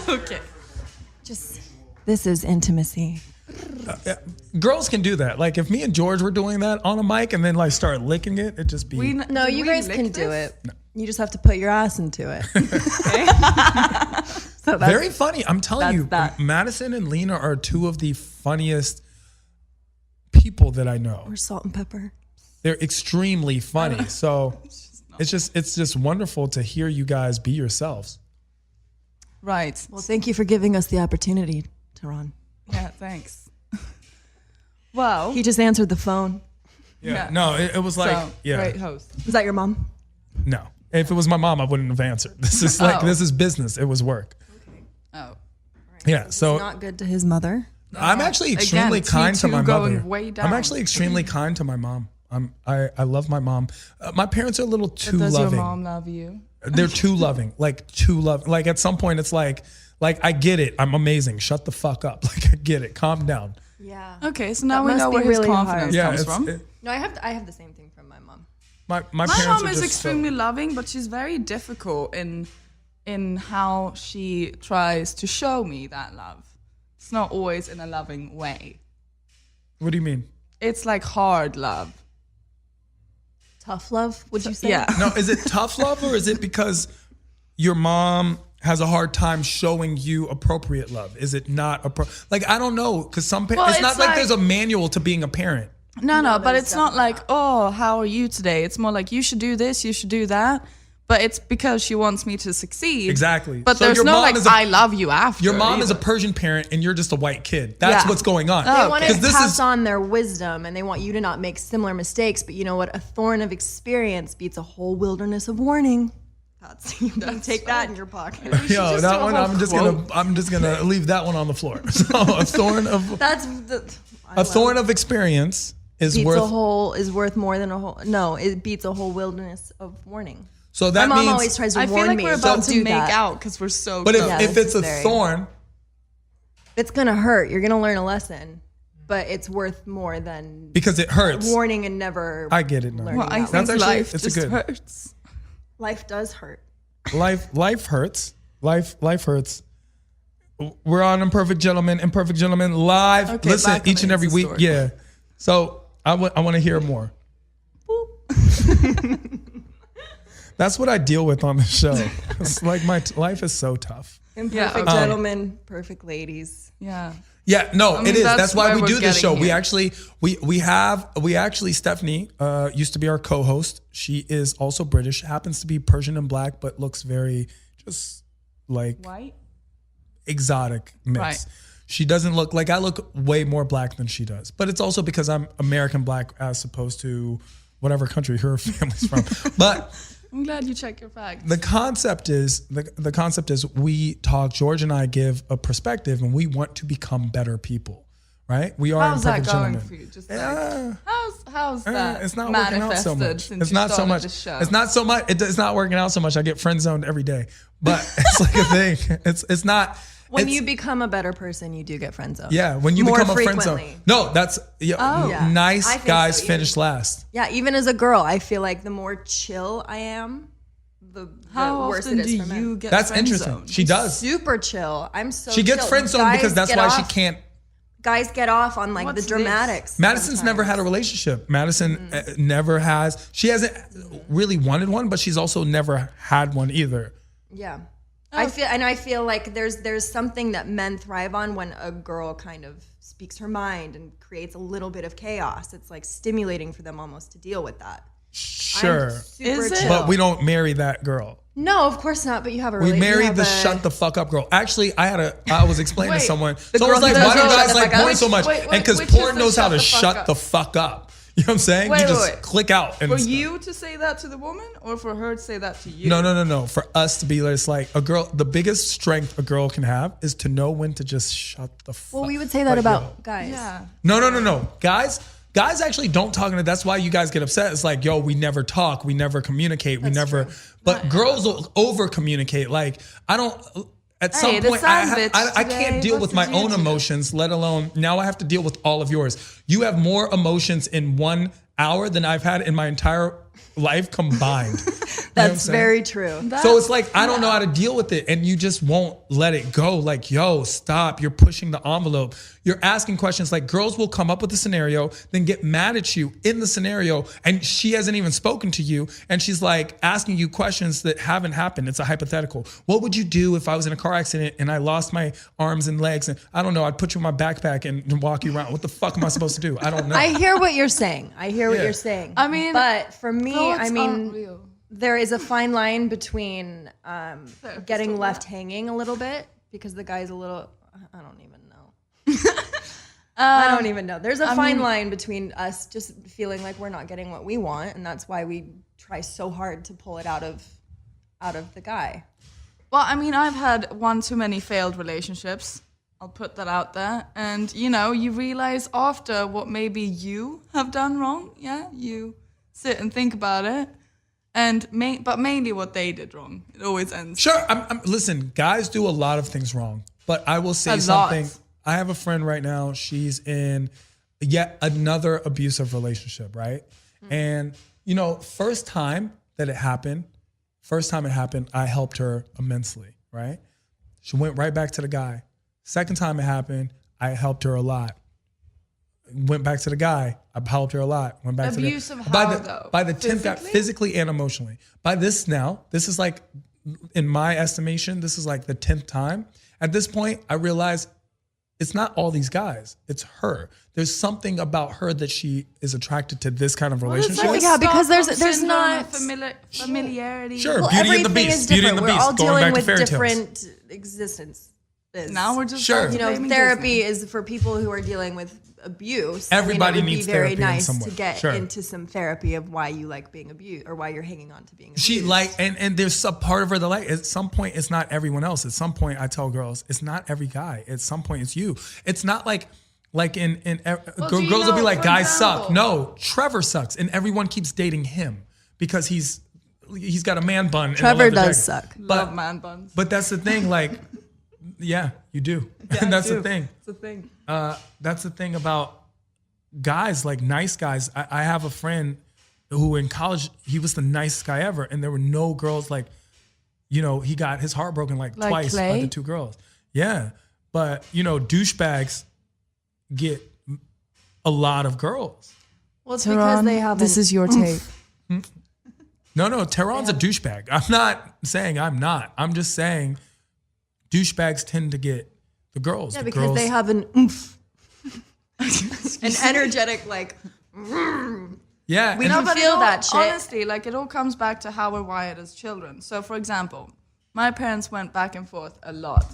Okay. This is intimacy. Girls can do that. Like if me and George were doing that on a mic and then like start licking it, it'd just be. No, you guys can do it. No. You just have to put your ass into it. Okay. So very funny. I'm telling you, Madison and Lina are two of the funniest people that I know. Or salt and pepper. They're extremely funny. So it's just wonderful to hear you guys be yourselves. Right. Well, thank you for giving us the opportunity, Tehran. Yeah, thanks. Well, he just answered the phone. Yeah. No, it was like, so, great host. Was that your mom? No. If it was my mom, I wouldn't have answered. This is this is business. It was work. Okay. Oh. Right. Yeah. So not good to his mother. I'm actually extremely kind to my mother. Way down. I'm actually extremely kind to my mom. I love my mom. My parents are a little too Does loving. Your mom love you? They're too loving. Like too loving. Like at some point it's like I get it. I'm amazing. Shut the fuck up. Like I get it. Calm down. Yeah. Okay, so now we know where his confidence comes from. No, I have the same thing from my mom. My parents mom is just extremely loving, but she's very difficult in how she tries to show me that love. It's not always in a loving way. What do you mean? It's like hard love. Tough love, would you say? Yeah. No, is it tough love or is it because your mom has a hard time showing you appropriate love? Is it not like I don't know, because some parents it's not like there's a manual to being a parent. No, but it's not like, oh, how are you today? It's more like you should do this, you should do that. But it's because she wants me to succeed. Exactly. But so there's no like, I love you after. Your mom is a Persian parent and you're just a white kid. That's what's going on. They want to pass on their wisdom and they want you to not make similar mistakes. But you know what? A thorn of experience beats a whole wilderness of warning. You can take that in your pocket. Yo, that one I'm just gonna leave that one on the floor. So a thorn of thorn of experience is worth more than a whole. No, it beats a whole wilderness of warning. So that my mom means always tries to warn me. I feel like we're about to make that. out because we're so. But if it's a thorn, it's gonna hurt. You're gonna learn a lesson, but it's worth more than because it hurts. Warning and never. I get it now. Well, I think life just hurts. Life does hurt. Life hurts. Life hurts. We're on Imperfect Gentlemen live. Okay, listen each and every week. Story. Yeah. So I want to hear more. That's what I deal with on the show. It's like my life is so tough. Imperfect gentlemen, perfect ladies. Yeah. Yeah, no, it is. That's why we do this show. Here. We actually Stephanie used to be our co-host. She is also British, happens to be Persian and black, but looks very just like white, exotic mix. Right. She doesn't look like I look way more black than she does, but it's also because I'm American black as opposed to whatever country her family's from. But I'm glad you check your facts. the concept is we talk. George and I give a perspective, and we want to become better people, right? We are how's that imperfect going gentlemen. for you? Just how's that? It's not working out so much. It's not so much. It's not so much. It's not working out so much. I get friend zoned every day, but it's like a thing. It's not. When you become a better person, you do get friend zoned. Yeah, when you become a friend zone. No, that's nice guys finish last. Yeah, even as a girl, I feel like the more chill I am, the worse it is for men. You get that's friend interesting. zoned? She does. Super chill. I'm so She gets chill. friend zoned because that's why she can't. Guys get off on like What's the dramatics. Madison's never had a relationship. Madison never has. She hasn't really wanted one, but she's also never had one either. Yeah. I feel like there's something that men thrive on when a girl kind of speaks her mind and creates a little bit of chaos. It's like stimulating for them almost to deal with that. Sure. Is it? But we don't marry that girl. No, of course not. But you have a we married the shut the fuck up girl. Actually, I was explaining to someone. Someone was girl like, who why do you doesn't guys shut the like fuck porn up? so much? And because porn knows how to shut the fuck up. You know what I'm saying? You just click out. And for you to say that to the woman or for her to say that to you? No. For us to be it's like a girl, the biggest strength a girl can have is to know when to just shut the fuck up. Well, we would say that about guys. Yeah. No. Guys actually don't talk. And that's why you guys get upset. It's like, yo, we never talk. We never communicate. True. But girls will over communicate. Like, I don't... At some point, I can't deal with my own emotions, let alone now I have to deal with all of yours. You have more emotions in 1 hour than I've had in my entire life combined. That's very true. So it's like, I don't know how to deal with it. And you just won't let it go. Like, yo, stop. You're pushing the envelope. You're asking questions. Like, girls will come up with a scenario, then get mad at you in the scenario. And she hasn't even spoken to you. And she's like asking you questions that haven't happened. It's a hypothetical. What would you do if I was in a car accident and I lost my arms and legs? And I don't know. I'd put you in my backpack and walk you around. What the fuck am I supposed to do? I don't know. I hear what you're saying. I hear what you're saying. I mean, but for me, I mean, real. there is a fine line between getting left hanging a little bit because the guy's a little, I don't even know. I don't even know. There's a fine line between us just feeling like we're not getting what we want, and that's why we try so hard to pull it out of the guy. Well, I mean, I've had one too many failed relationships. I'll put that out there. And, you know, you realize after what maybe you have done wrong. Yeah, you sit and think about it. And but mainly what they did wrong. It always ends. Sure. Listen, guys do a lot of things wrong. But I will say something. I have a friend right now. She's in yet another abusive relationship, right? Mm-hmm. And, you know, first time it happened, I helped her immensely, right? She went right back to the guy. Second time it happened, I helped her a lot. Went back to the guy, I helped her a lot. Went back abusive to the how though? By the 10th guy, physically and emotionally. By this now, this is like, in my estimation, this is like the 10th time. At this point, I realize it's not all these guys, it's her. There's something about her that she is attracted to this kind of relationship. Like, yeah, because there's not familiarity. Sure, Beauty and the Beast. Beauty and the Beast. We're all going dealing back to with fairy different tales. existences. Now we're just sure. You know, therapy is for people who are dealing with abuse. Everybody it needs would be very therapy in nice some way. to get Sure. into some therapy of why you like being abused or why you're hanging on to being abused. She like, and there's a part of her that like, at some point it's not everyone else. At some point I tell girls, it's not every guy. At some point it's you. It's not like girls will be like, guys suck. No, Trevor sucks. And everyone keeps dating him because he's got a man bun. Trevor does suck. Love man buns. But that's the thing, like, yeah, you do. Yeah, and that's I do. the thing. It's a thing. That's the thing about guys, like nice guys. I have a friend who in college, he was the nicest guy ever. And there were no girls like, you know, he got his heart broken like twice Clay? by the two girls. Yeah. But, you know, douchebags get a lot of girls. Well, it's because they have. This is your tape. No, Tehran's a douchebag. I'm not saying I'm not. I'm just saying douchebags tend to get the girls. Yeah, the because girls, they have an oomph. An energetic, like, yeah. we and- don't feel that shit. Honestly, like it all comes back to how we're wired as children. So, for example, my parents went back and forth a lot.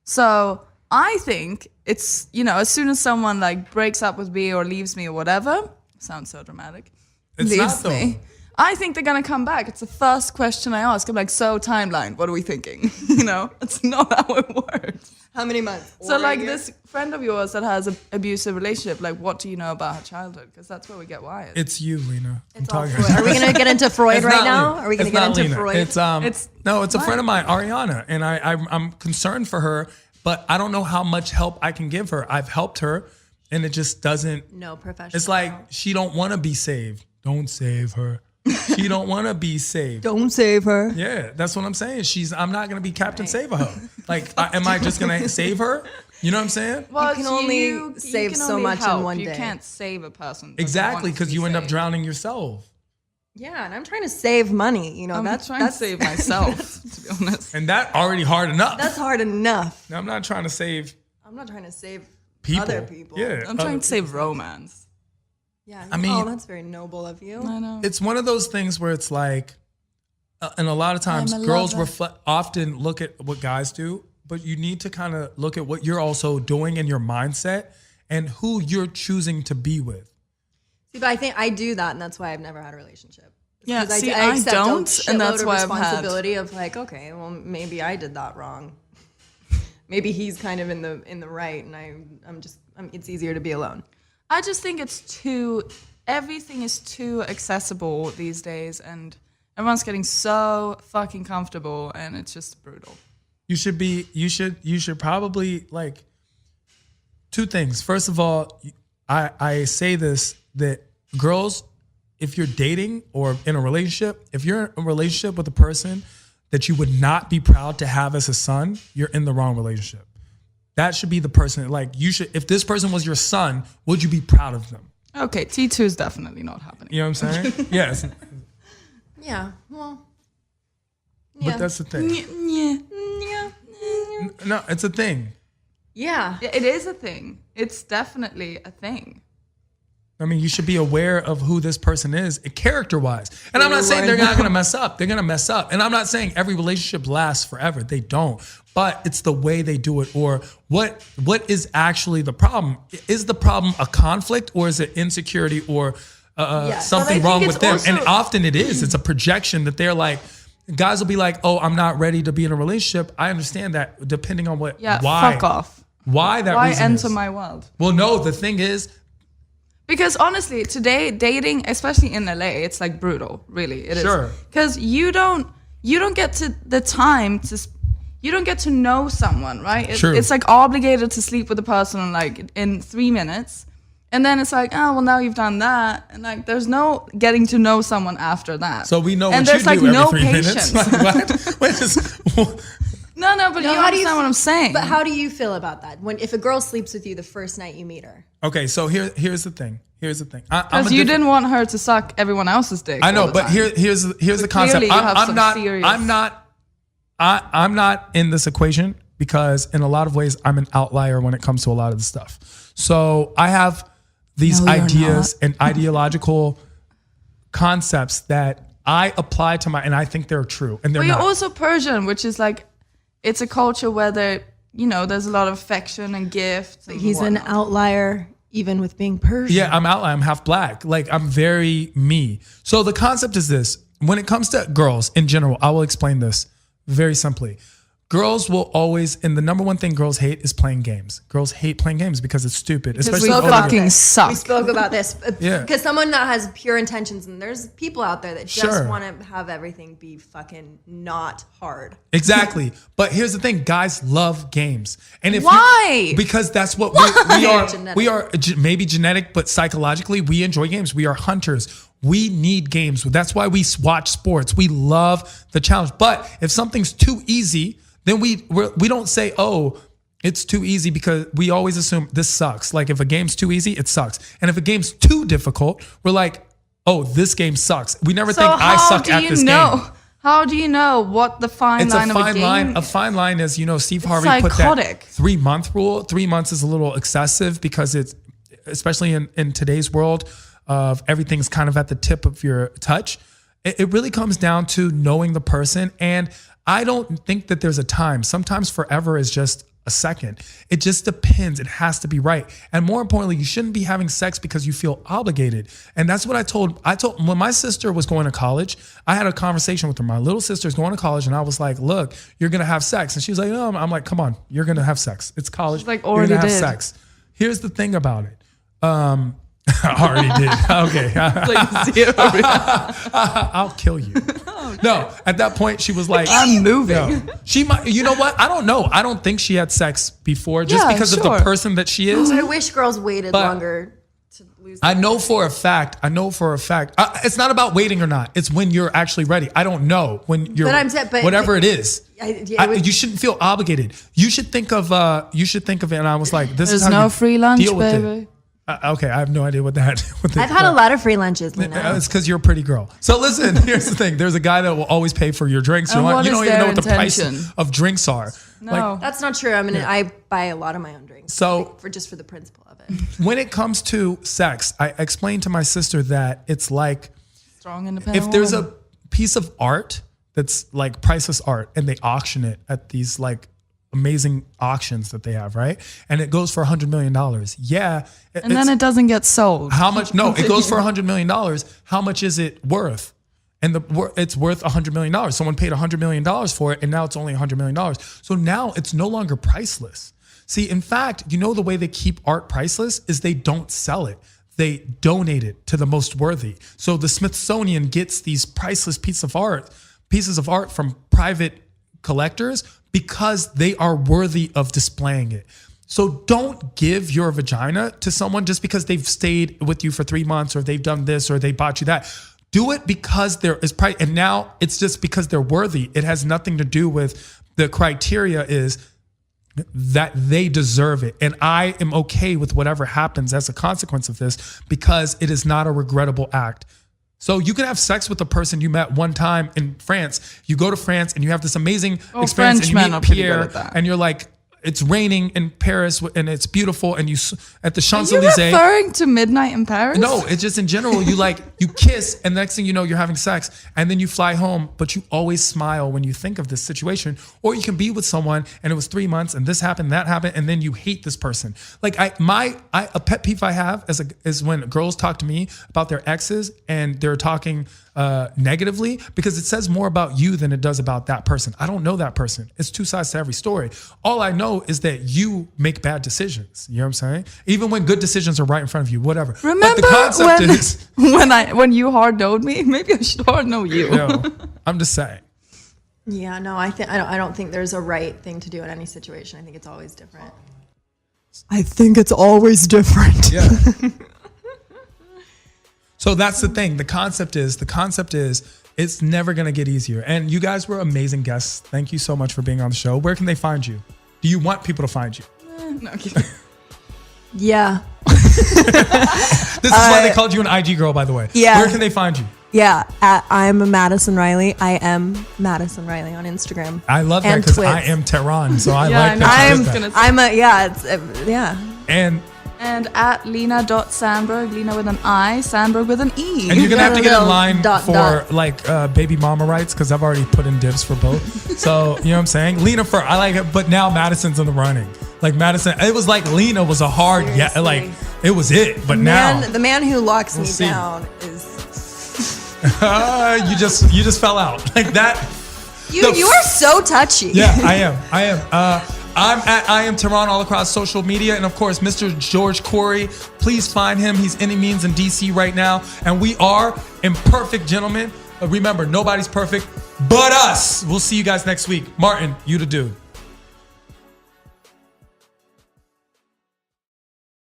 So I think it's, you know, as soon as someone like breaks up with me or leaves me or whatever, sounds so dramatic, It's leaves not, though. me, I think they're gonna come back. It's the first question I ask. I'm like, so timeline, what are we thinking? You know, it's not how it works. How many months? So like this friend of yours that has an abusive relationship, like what do you know about her childhood? Because that's where we get wired. It's you, Lina. I'm It's all talking. Freud. Are we gonna get into Freud It's right not now? Lina. Are we gonna It's get not into Lina. Freud? It's a friend of mine, Ariana, and I'm concerned for her, but I don't know how much help I can give her. I've helped her, and it just doesn't. No professional. It's like she don't want to be saved. Don't save her. She don't want to be saved. Don't save her. Yeah, that's what I'm saying. I'm not gonna be Captain Save her. Like, am I just gonna save her? You know what I'm saying? well, You can only save so much in one day. You can't save a person. that Exactly, wants to because be you end up saved. drowning yourself. Yeah, and I'm trying to save money. You know, I'm that's trying to save myself, to be honest. And that already hard enough. That's hard enough. I'm not trying to save I'm not trying to save people. other people. Yeah. I'm trying to save romance. Yeah. I mean- that's very noble of you. I know. It's one of those things where it's like, and a lot of times I'm a girls lover. often look at what guys do, but you need to kind of look at what you're also doing in your mindset and who you're choosing to be with. See, but I think I do that, and that's why I've never had a relationship. Yeah, Because see, I I accept don't, a and that's shitload why of I've had. responsibility of like, okay, well, maybe I did that wrong. Maybe he's kind of in the right, and it's easier to be alone. I just think everything is too accessible these days, and everyone's getting so fucking comfortable, and it's just brutal. You should probably like two things. First of all, I say this, that girls if you're dating or in a relationship, if you're in a relationship with a person that you would not be proud to have as a son, you're in the wrong relationship. That should be the person that, like, you should, if this person was your son, would you be proud of them? Okay, T2 is definitely not happening. You know what I'm saying? Yes. Yeah, well. But that's the thing. Yeah. No, it's a thing. Yeah. It is a thing. It's definitely a thing. I mean, you should be aware of who this person is character-wise. And I'm not saying they're not going to mess up. They're going to mess up. And I'm not saying every relationship lasts forever. They don't. But it's the way they do it, or what is actually the problem. Is the problem a conflict, or is it insecurity, or something wrong with them? And often it is. It's a projection that they're like, guys will be like, oh, I'm not ready to be in a relationship. I understand that, depending on why. Fuck off. Why that reason enter is. my world? Well, no, the thing is, because honestly, today dating, especially in LA, it's like brutal. Really, it is. Sure. Because you don't get to the time to. You don't get to know someone, right? True. It's like obligated to sleep with a person like in 3 minutes. And then it's like, oh, well, now you've done that. And like, there's no getting to know someone after that. So we know and what you there's do like every no 3 patience. minutes. What? No, but you understand what I'm saying. But how do you feel about that? If a girl sleeps with you the first night you meet her? Okay, so here's the thing. Because you didn't want her to suck everyone else's dick. I know, but here's the concept. I'm not in this equation because in a lot of ways I'm an outlier when it comes to a lot of the stuff. So I have these ideas and ideological concepts that I apply to and I think they're true, and they're not. You're also Persian, which is like, it's a culture where there's a lot of affection and gifts. And he's an outlier, even with being Persian. Yeah, I'm outlier. I'm half black. Like, I'm very me. So the concept is this: when it comes to girls in general, I will explain this very simply. Girls will always, and the number one thing girls hate is playing games. Girls hate playing games because it's stupid. Especially we fucking suck. We spoke about this. Yeah. Because someone that has pure intentions, and there's people out there that just want to have everything be fucking not hard. Exactly. But here's the thing: guys love games. And why? Because that's what we are. We are maybe genetic, but psychologically, we enjoy games. We are hunters. We need games. That's why we watch sports. We love the challenge. But if something's too easy, then we don't say, oh, it's too easy, because we always assume this sucks. Like, if a game's too easy, it sucks. And if a game's too difficult, we're like, oh, this game sucks. We never think I suck at this game. How do you know what the fine line of a game is? A fine line is, Steve Harvey put that 3-month rule. 3 months is a little excessive because it's, especially in today's world of everything's kind of at the tip of your touch. It really comes down to knowing the person. And I don't think that there's a time. Sometimes forever is just a second. It just depends. It has to be right. And more importantly, you shouldn't be having sex because you feel obligated. And that's what I told when my sister was going to college, I had a conversation with her. My little sister's going to college, and I was like, look, you're going to have sex. And she was like, no. I'm like, come on, you're going to have sex. It's college. She's like, you're going to have did. sex. Here's the thing about it. Already did. Okay. I'll kill you. Okay. No, at that point she was like, I'm moving. No. She might, you know what? I don't know. I don't think she had sex before just because of the person that she is. I wish girls waited longer to lose. I know for a fact. It's not about waiting or not. It's when you're actually ready. I don't know when you're, whatever it is. You shouldn't feel obligated. You should think of it. And I was like, this is how no you free lunch, deal with baby. it. Okay, I have no idea what that. I've had a lot of free lunches, Lina. It's because you're a pretty girl. So listen, here's the thing: there's a guy that will always pay for your drinks. You don't even know what the price of drinks are. No, that's not true. I buy a lot of my own drinks. So for the principle of it. When it comes to sex, I explained to my sister that it's like strong, independent. If there's a piece of art that's like priceless art, and they auction it at these like amazing auctions that they have, right? And it goes for $100 million. Yeah. And then it doesn't get sold. How much? No, it goes for $100 million. How much is it worth? And it's worth $100 million. Someone paid $100 million for it, and now it's only $100 million. So now it's no longer priceless. See, in fact, the way they keep art priceless is they don't sell it. They donate it to the most worthy. So the Smithsonian gets these priceless pieces of art from private collectors because they are worthy of displaying it. So don't give your vagina to someone just because they've stayed with you for 3 months or they've done this or they bought you that. Do it because there is price. And now it's just because they're worthy. It has nothing to do with the criteria is that they deserve it. And I am okay with whatever happens as a consequence of this because it is not a regrettable act. So you can have sex with a person you met one time in France. You go to France and you have this amazing experience French and you men meet are pretty good Pierre at that. and you're like, it's raining in Paris and it's beautiful and you at the Are you Champs-Elysees. referring to Midnight in Paris? No, it's just in general. You kiss, and the next thing you know, you're having sex, and then you fly home. But you always smile when you think of this situation. Or you can be with someone, and it was 3 months, and this happened, that happened, and then you hate this person. Like a pet peeve I have is when girls talk to me about their exes, and they're talking negatively because it says more about you than it does about that person. I don't know that person. It's two sides to every story. All I know is that you make bad decisions. You know what I'm saying? Even when good decisions are right in front of you, whatever. Remember but the concept is when you hard-knowed me? Maybe I should hard-know you. no, I'm just saying. Yeah, no, I don't think there's a right thing to do in any situation. I think it's always different. I think it's always different. Yeah. So that's the thing. The concept is it's never going to get easier. And you guys were amazing guests. Thank you so much for being on the show. Where can they find you? Do you want people to find you? No, kidding. Yeah. This is why they called you an IG girl, by the way. Yeah. Where can they find you? Yeah, I'm Madison Riley. I am Madison Riley on Instagram. I love that and because Twitch. I am Tehran, so I Yeah, like I know. that. I you was did gonna that. say. And And at Lina.Sandberg, Lina with an I, Sandberg with an E. you're gonna have to get in line dot, for dot. like baby mama rights because I've already put in dibs for both. So you know what I'm saying? Lina first, I like it, but now Madison's in the running. Like Madison, it was like Lina was a hard like it was it, but now The man who locks me see. down is. you just fell out like that. You are so touchy. Yeah, I am. I'm at I am Tehran all across social media. And of course, Mr. George Corey, please find him. He's any means in DC right now. And we are Imperfect Gentlemen. Remember, nobody's perfect but us. We'll see you guys next week. Martin, you the dude.